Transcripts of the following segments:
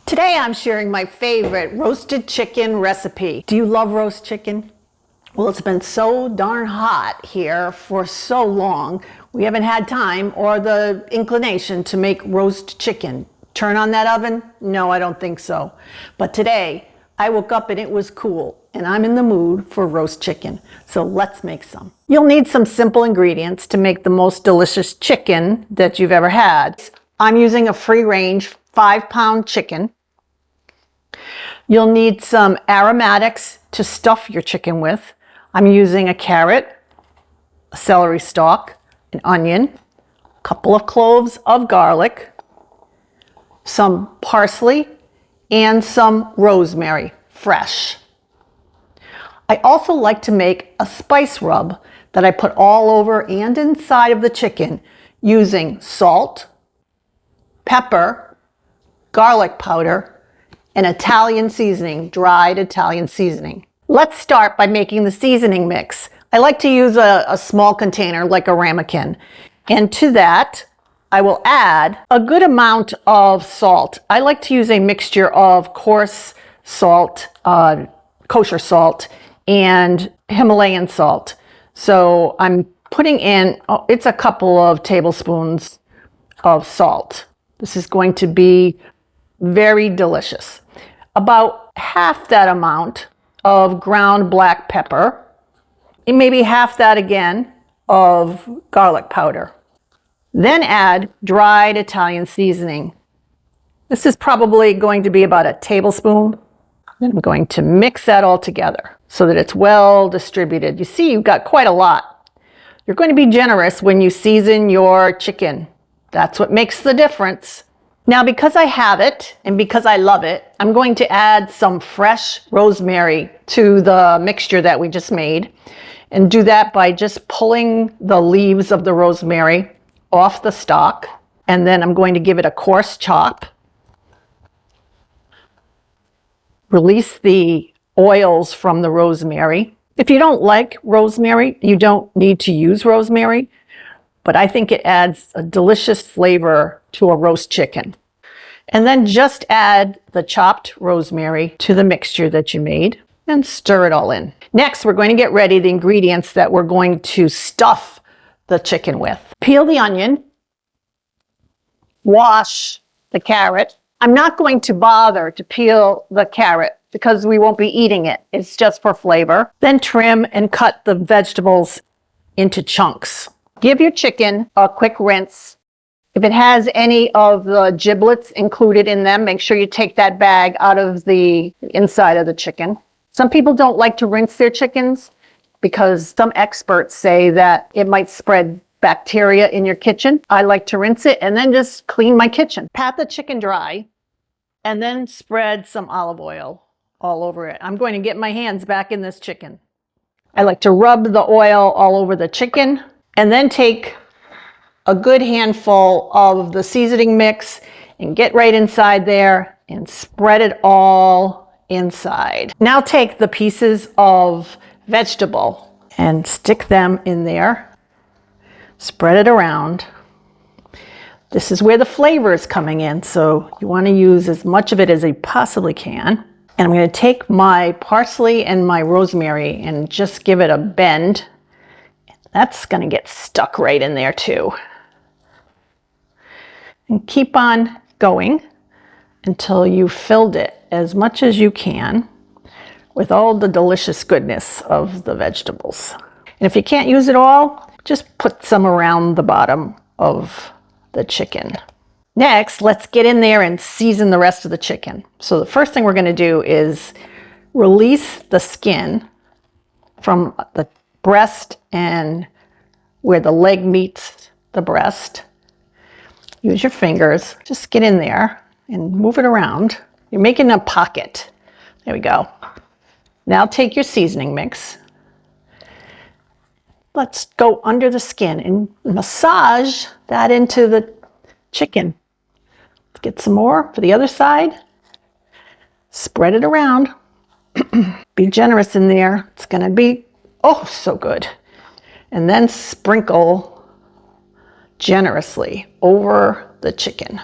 Today I'm sharing my favorite roasted chicken recipe. Do you love roast chicken? Well, it's been so darn hot here for so long, we haven't had time or the inclination to make roast chicken. Turn on that oven? No, I don't think so. But today, I woke up and it was cool, and I'm in the mood for roast chicken. So let's make some. You'll need some simple ingredients to make the most delicious chicken that you've ever had. I'm using a free-range 5-pound chicken. You'll need some aromatics to stuff your chicken with. I'm using a carrot, a celery stalk, an onion, a couple of cloves of garlic, some parsley, and some rosemary, fresh. I also like to make a spice rub that I put all over and inside of the chicken using salt, pepper, garlic powder, and Italian seasoning, dried Italian seasoning. Let's start by making the seasoning mix. I like to use a small container like a ramekin. And to that, I will add a good amount of salt. I like to use a mixture of coarse salt, kosher salt, and Himalayan salt. So I'm putting in, it's a couple of tablespoons of salt. This is going to be very delicious. About half that amount of ground black pepper, and maybe half that again of garlic powder. Then add dried Italian seasoning. This is probably going to be about a tablespoon. Then I'm going to mix that all together so that it's well distributed. You see, you've got quite a lot. You're going to be generous when you season your chicken. That's what makes the difference. Now, because I have it and because I love it, I'm going to add some fresh rosemary to the mixture that we just made, and do that by just pulling the leaves of the rosemary off the stalk. And then I'm going to give it a coarse chop. Release the oils from the rosemary. If you don't like rosemary, you don't need to use rosemary, but I think it adds a delicious flavor to a roast chicken. And then just add the chopped rosemary to the mixture that you made and stir it all in. Next, we're going to get ready the ingredients that we're going to stuff the chicken with. Peel the onion, wash the carrot. I'm not going to bother to peel the carrot because we won't be eating it. It's just for flavor. Then trim and cut the vegetables into chunks. Give your chicken a quick rinse. If it has any of the giblets included in them, make sure you take that bag out of the inside of the chicken. Some people don't like to rinse their chickens because some experts say that it might spread bacteria in your kitchen. I like to rinse it and then just clean my kitchen. Pat the chicken dry and then spread some olive oil all over it. I'm going to get my hands back in this chicken. I like to rub the oil all over the chicken and then take a good handful of the seasoning mix and get right inside there and spread it all inside. Now take the pieces of vegetable and stick them in there. Spread it around. This is where the flavor is coming in, so you want to use as much of it as you possibly can. And I'm going to take my parsley and my rosemary and just give it a bend. That's going to get stuck right in there too. And keep on going until you've filled it as much as you can with all the delicious goodness of the vegetables. And if you can't use it all, just put some around the bottom of the chicken. Next, let's get in there and season the rest of the chicken. So the first thing we're going to do is release the skin from the breast and where the leg meets the breast. Use your fingers, just get in there and move it around. You're making a pocket. There we go. Now take your seasoning mix. Let's go under the skin and massage that into the chicken. Let's get some more for the other side. Spread it around. Be generous in there. It's going to be, oh, so good. And then sprinkle generously over the chicken.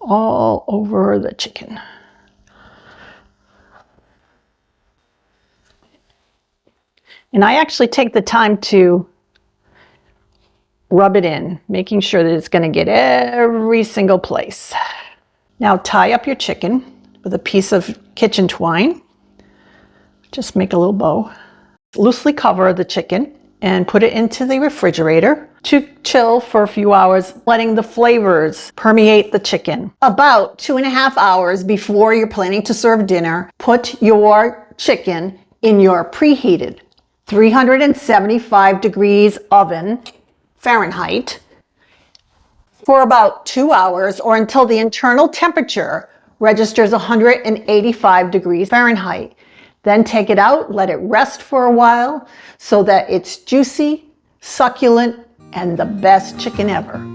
all over the chicken. And I actually take the time to rub it in, making sure that it's going to get every single place. Now tie up your chicken with a piece of kitchen twine. Just make a little bow. Loosely cover the chicken and put it into the refrigerator to chill for a few hours, letting the flavors permeate the chicken. About 2.5 hours before you're planning to serve dinner, put your chicken in your preheated 375 degrees oven, Fahrenheit, for about 2 hours or until the internal temperature registers 185 degrees Fahrenheit. Then take it out, let it rest for a while so that it's juicy, succulent, and the best chicken ever.